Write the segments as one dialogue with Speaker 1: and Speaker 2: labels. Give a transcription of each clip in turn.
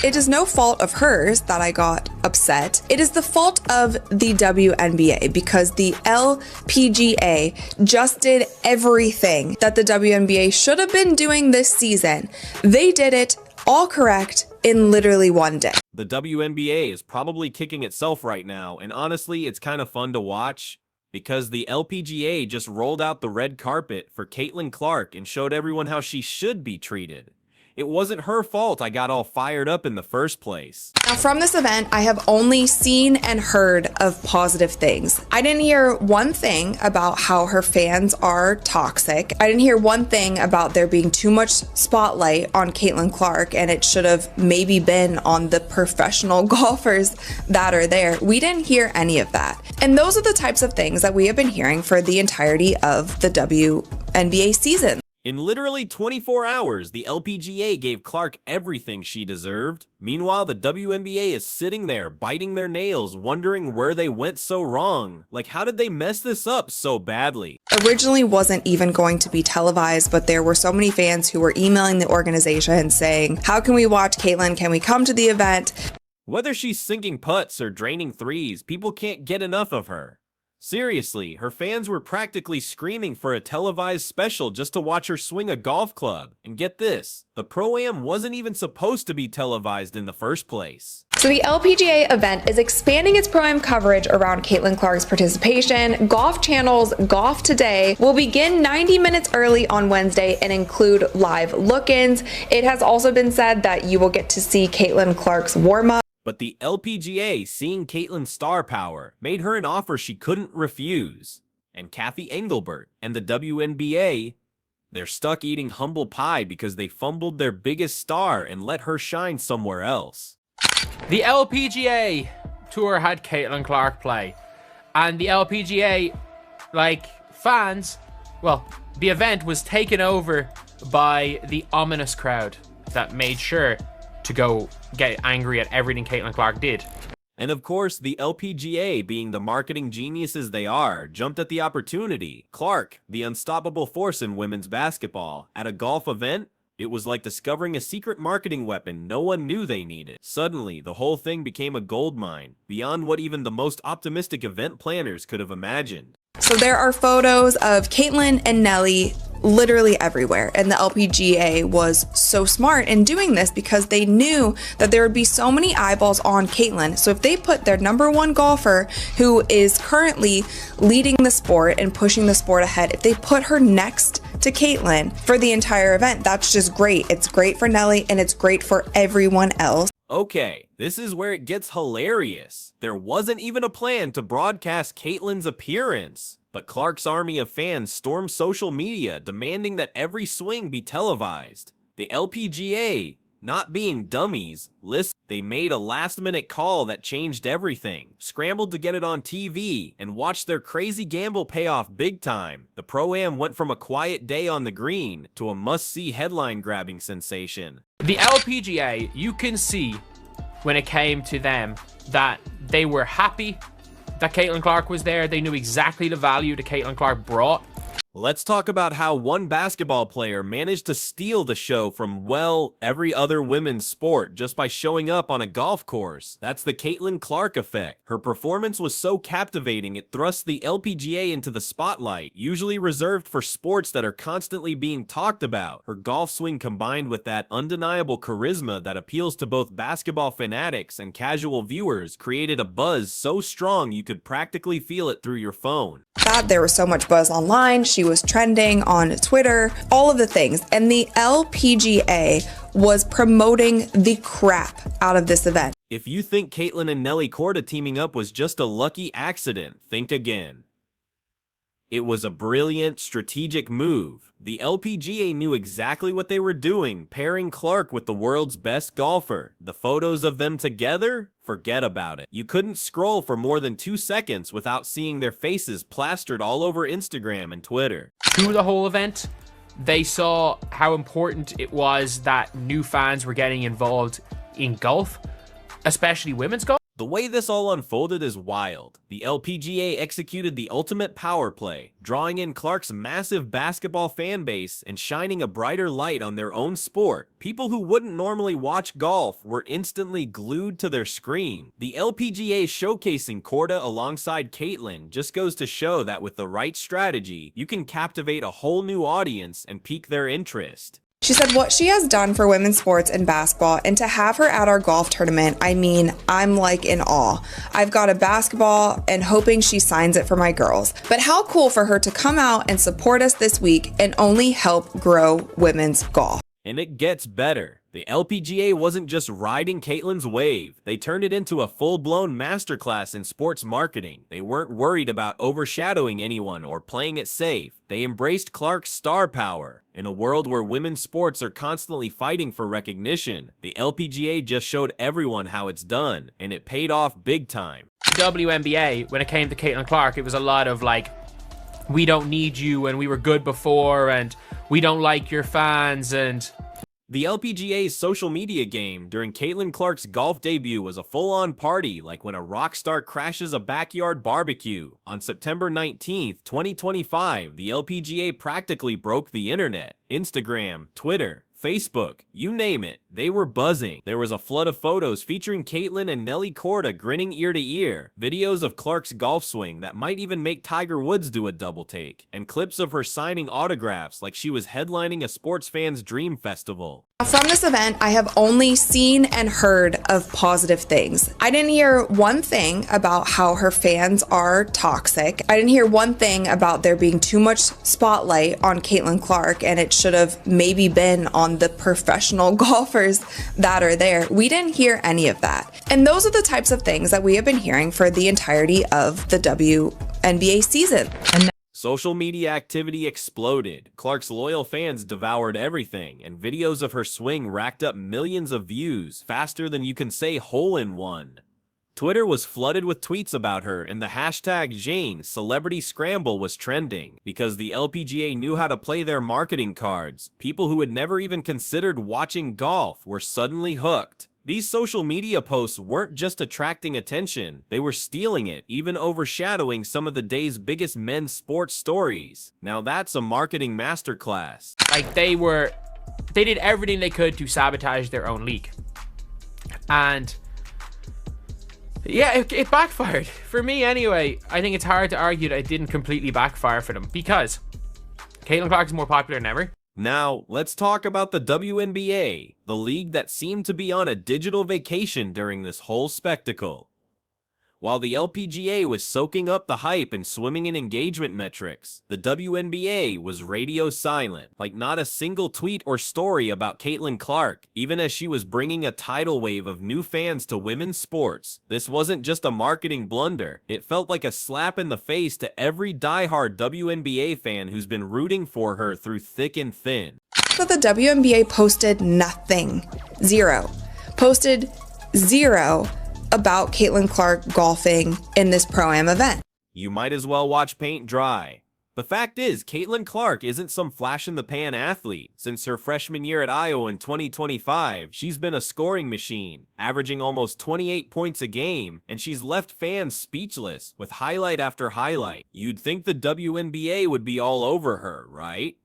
Speaker 1: It is no fault of hers that I got upset. It is the fault of the WNBA because the LPGA just did everything that the WNBA should have been doing this season. They did it all correct in literally one day.
Speaker 2: The WNBA is probably kicking itself right now, and honestly, it's kind of fun to watch because the LPGA just rolled out the red carpet for Caitlin Clark and showed everyone how she should be treated. It wasn't her fault I got all fired up in the first place.
Speaker 1: Now, from this event, I have only seen and heard of positive things. I didn't hear one thing about how her fans are toxic. I didn't hear one thing about there being too much spotlight on Caitlin Clark and it should have maybe been on the professional golfers that are there. We didn't hear any of that. And those are the types of things that we have been hearing for the entirety of the WNBA season.
Speaker 2: In literally 24 hours, the LPGA gave Clark everything she deserved. Meanwhile, the WNBA is sitting there, biting their nails, wondering where they went so wrong. Like, how did they mess this up so badly?
Speaker 1: Originally wasn't even going to be televised, but there were so many fans who were emailing the organization saying, how can we watch Caitlin? Can we come to the event?
Speaker 2: Whether she's sinking putts or draining threes, people can't get enough of her. Seriously, her fans were practically screaming for a televised special just to watch her swing a golf club. And get this, the Pro-Am wasn't even supposed to be televised in the first place.
Speaker 1: So the LPGA event is expanding its Pro-Am coverage around Caitlin Clark's participation. Golf Channel's Golf Today will begin 90 minutes early on Wednesday and include live look-ins. It has also been said that you will get to see Caitlin Clark's warm-up.
Speaker 2: But the LPGA, seeing Caitlin's star power, made her an offer she couldn't refuse. And Kathy Engelbert and the WNBA, they're stuck eating humble pie because they fumbled their biggest star and let her shine somewhere else.
Speaker 3: The LPGA tour had Caitlin Clark play. And the LPGA, like fans, well, the event was taken over by the ominous crowd that made sure to go get angry at everything Caitlin Clark did.
Speaker 2: And of course, the LPGA, being the marketing geniuses they are, jumped at the opportunity. Clark, the unstoppable force in women's basketball, at a golf event, it was like discovering a secret marketing weapon no one knew they needed. Suddenly, the whole thing became a goldmine, beyond what even the most optimistic event planners could have imagined.
Speaker 1: So there are photos of Caitlin and Nelly literally everywhere, and the LPGA was so smart in doing this because they knew that there would be so many eyeballs on Caitlin. So if they put their #1 golfer, who is currently leading the sport and pushing the sport ahead, if they put her next to Caitlin for the entire event, that's just great. It's great for Nelly and it's great for everyone else.
Speaker 2: Okay, this is where it gets hilarious. There wasn't even a plan to broadcast Caitlin's appearance, but Clark's army of fans stormed social media demanding that every swing be televised. The LPGA, not being dummies, they made a last-minute call that changed everything, scrambled to get it on TV, and watched their crazy gamble pay off big time. The Pro-Am went from a quiet day on the green to a must-see headline-grabbing sensation.
Speaker 3: The LPGA, you can see when it came to them that they were happy that Caitlin Clark was there. They knew exactly the value that Caitlin Clark brought.
Speaker 2: Let's talk about how one basketball player managed to steal the show from, well, every other women's sport just by showing up on a golf course. That's the Caitlin Clark effect. Her performance was so captivating it thrust the LPGA into the spotlight, usually reserved for sports that are constantly being talked about. Her golf swing combined with that undeniable charisma that appeals to both basketball fanatics and casual viewers created a buzz so strong you could practically feel it through your phone.
Speaker 1: There was so much buzz online. She was trending on Twitter, all of the things. And the LPGA was promoting the crap out of this event.
Speaker 2: If you think Caitlin and Nelly Korda teaming up was just a lucky accident, think again. It was a brilliant, strategic move. The LPGA knew exactly what they were doing, pairing Clark with the world's best golfer. The photos of them together? Forget about it. You couldn't scroll for more than 2 seconds without seeing their faces plastered all over Instagram and Twitter.
Speaker 3: Through the whole event, they saw how important it was that new fans were getting involved in golf, especially women's golf.
Speaker 2: The way this all unfolded is wild. The LPGA executed the ultimate power play, drawing in Clark's massive basketball fan base and shining a brighter light on their own sport. People who wouldn't normally watch golf were instantly glued to their screen. The LPGA showcasing Korda alongside Caitlyn just goes to show that with the right strategy, you can captivate a whole new audience and pique their interest.
Speaker 1: She said what she has done for women's sports and basketball, and to have her at our golf tournament, I mean, I'm like in awe. I've got a basketball and hoping she signs it for my girls. But how cool for her to come out and support us this week and only help grow women's golf.
Speaker 2: And it gets better. The LPGA wasn't just riding Caitlyn's wave. They turned it into a full-blown masterclass in sports marketing. They weren't worried about overshadowing anyone or playing it safe. They embraced Clark's star power. In a world where women's sports are constantly fighting for recognition, the LPGA just showed everyone how it's done, and it paid off big time.
Speaker 3: WNBA, when it came to Caitlyn Clark, it was a lot of like, we don't need you and we were good before and we don't like your fans. And
Speaker 2: the LPGA's social media game during Caitlyn Clark's golf debut was a full-on party, like when a rock star crashes a backyard barbecue. On September 19th, 2025, the LPGA practically broke the internet. Instagram, Twitter, Facebook, you name it, they were buzzing. There was a flood of photos featuring Caitlyn and Nelly Korda grinning ear to ear, videos of Clark's golf swing that might even make Tiger Woods do a double take, and clips of her signing autographs like she was headlining a sports fan's dream festival.
Speaker 1: From this event, I have only seen and heard of positive things. I didn't hear one thing about how her fans are toxic. I didn't hear one thing about there being too much spotlight on Caitlyn Clark and it should have maybe been on the professional golfers that are there. We didn't hear any of that. And those are the types of things that we have been hearing for the entirety of the WNBA season.
Speaker 2: Social media activity exploded. Clark's loyal fans devoured everything, and videos of her swing racked up millions of views faster than you can say hole in one. Twitter was flooded with tweets about her, and the hashtag Jane Celebrity Scramble was trending because the LPGA knew how to play their marketing cards. People who had never even considered watching golf were suddenly hooked. These social media posts weren't just attracting attention, they were stealing it, even overshadowing some of the day's biggest men's sports stories. Now that's a marketing masterclass.
Speaker 3: like they did everything they could to sabotage their own league. And yeah, it backfired. For me anyway, I think it's hard to argue that it didn't completely backfire for them because Caitlyn Clark is more popular than ever.
Speaker 2: Now, let's talk about the WNBA, the league that seemed to be on a digital vacation during this whole spectacle. While the LPGA was soaking up the hype and swimming in engagement metrics, the WNBA was radio silent, like not a single tweet or story about Caitlyn Clark, even as she was bringing a tidal wave of new fans to women's sports. This wasn't just a marketing blunder, it felt like a slap in the face to every diehard WNBA fan who's been rooting for her through thick and thin.
Speaker 1: But the WNBA posted nothing. Zero. Posted zero about Caitlyn Clark golfing in this Pro-Am event.
Speaker 2: You might as well watch paint dry. The fact is, Caitlyn Clark isn't some flash-in-the-pan athlete. Since her freshman year at Iowa in 2025, she's been a scoring machine, averaging almost 28 points a game, and she's left fans speechless with highlight after highlight. You'd think the WNBA would be all over her, right?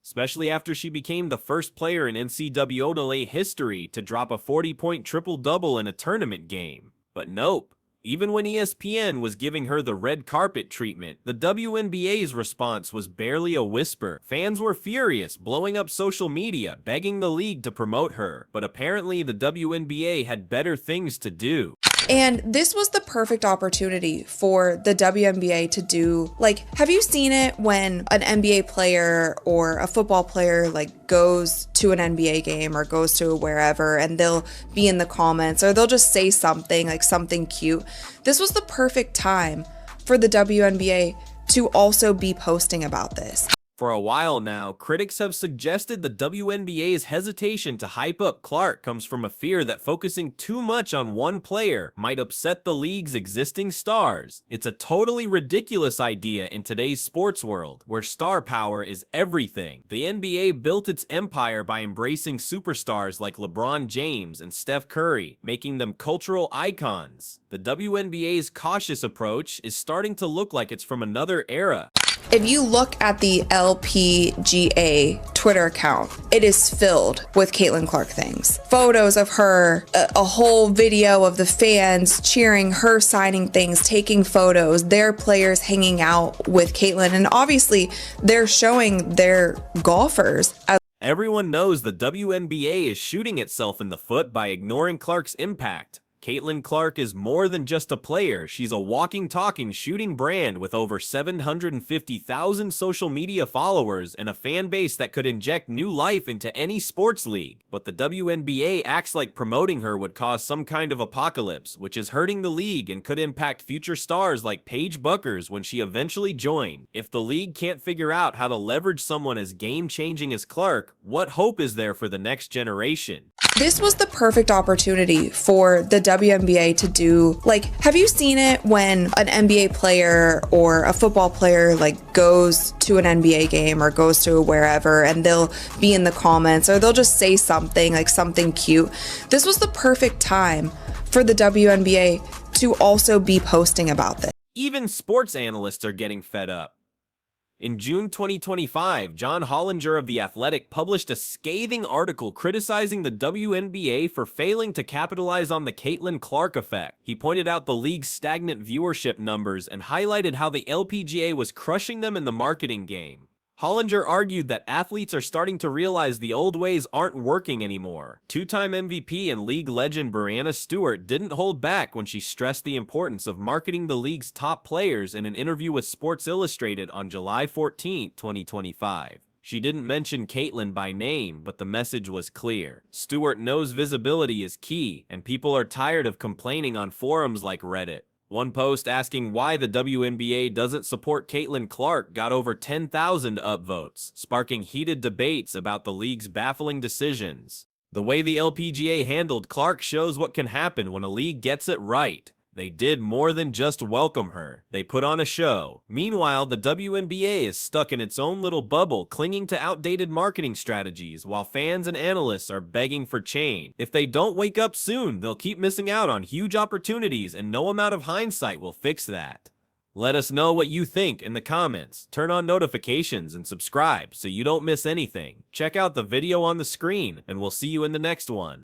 Speaker 2: Especially after she became the first player in NCAA history to drop a 40-point triple-double in a tournament game. But nope. Even when ESPN was giving her the red carpet treatment, the WNBA's response was barely a whisper. Fans were furious, blowing up social media, begging the league to promote her. But apparently the WNBA had better things to do.
Speaker 1: And this was the perfect opportunity for the WNBA to do, like, have you seen it when an NBA player or a football player like goes to an NBA game or goes to wherever and they'll be in the comments or they'll just say something like something cute? This was the perfect time for the WNBA to also be posting about this.
Speaker 2: For a while now, critics have suggested the WNBA's hesitation to hype up Clark comes from a fear that focusing too much on one player might upset the league's existing stars. It's a totally ridiculous idea in today's sports world, where star power is everything. The NBA built its empire by embracing superstars like LeBron James and Steph Curry, making them cultural icons. The WNBA's cautious approach is starting to look like it's from another era.
Speaker 1: If you look at the LPGA Twitter account, it is filled with Caitlin Clark things. Photos of her, a whole video of the fans cheering her signing things, taking photos, their players hanging out with Caitlin, and obviously they're showing their golfers as
Speaker 2: Everyone knows the WNBA is shooting itself in the foot by ignoring Clark's impact. Caitlin Clark is more than just a player. She's a walking, talking, shooting brand with over 750,000 social media followers and a fan base that could inject new life into any sports league. But the WNBA acts like promoting her would cause some kind of apocalypse, which is hurting the league and could impact future stars like Paige Buckers when she eventually joined. If the league can't figure out how to leverage someone as game-changing as Clark, what hope is there for the next generation?
Speaker 1: this was the perfect opportunity for the WNBA to do, like, have you seen it when an NBA player or a football player like goes to an NBA game or goes to wherever and they'll be in the comments or they'll just say something like something cute? This was the perfect time for the WNBA to also be posting about this.
Speaker 2: Even sports analysts are getting fed up. In June 2025, John Hollinger of The Athletic published a scathing article criticizing the WNBA for failing to capitalize on the Caitlin Clark effect. He pointed out the league's stagnant viewership numbers and highlighted how the LPGA was crushing them in the marketing game. Hollinger argued that athletes are starting to realize the old ways aren't working anymore. Two-time MVP and league legend Brianna Stewart didn't hold back when she stressed the importance of marketing the league's top players in an interview with Sports Illustrated on July 14, 2025. She didn't mention Caitlin by name, but the message was clear. Stewart knows visibility is key, and people are tired of complaining on forums like Reddit. One post asking why the WNBA doesn't support Caitlin Clark got over 10,000 upvotes, sparking heated debates about the league's baffling decisions. The way the LPGA handled Clark shows what can happen when a league gets it right. They did more than just welcome her. They put on a show. Meanwhile, the WNBA is stuck in its own little bubble, clinging to outdated marketing strategies, while fans and analysts are begging for change. If they don't wake up soon, they'll keep missing out on huge opportunities, and no amount of hindsight will fix that. Let us know what you think in the comments. Turn on notifications and subscribe so you don't miss anything. Check out the video on the screen, and we'll see you in the next one.